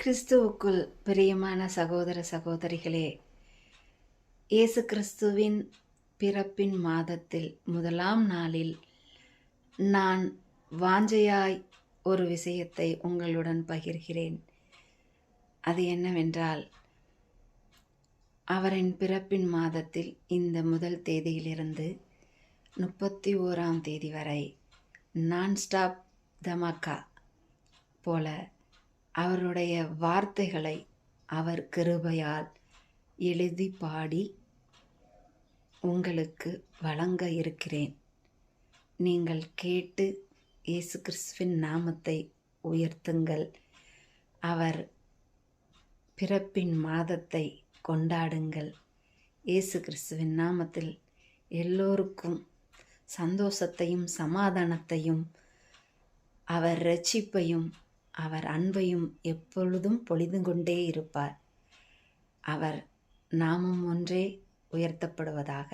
கிறிஸ்துவுக்குள் பிரியமான சகோதர சகோதரிகளே, இயேசு கிறிஸ்துவின் பிறப்பின் மாதத்தில் முதலாம் நாளில் நான் வாஞ்சையாய் ஒரு விஷயத்தை உங்களுடன் பகிர்கிறேன். அது என்னவென்றால், அவரின் பிறப்பின் மாதத்தில் இந்த முதல் தேதியிலிருந்து 31ஆம் தேதி வரை நான்ஸ்டாப் தமாக்கா போல அவருடைய வார்த்தைகளை அவர் கிருபையால் எழுதி பாடி உங்களுக்கு வழங்க இருக்கிறேன். நீங்கள் கேட்டு இயேசு கிறிஸ்துவின் நாமத்தை உயர்த்துங்கள். அவர் பிறப்பின் மாதத்தை கொண்டாடுங்கள். இயேசு கிறிஸ்துவின் நாமத்தில் எல்லோருக்கும் சந்தோஷத்தையும் சமாதானத்தையும் அவர் இரட்சிப்பையும் அவர் அன்பையும் எப்பொழுதும் பொழிந்து கொண்டே இருப்பார். அவர் நாமம் ஒன்றே உயர்த்தப்படுவதாக.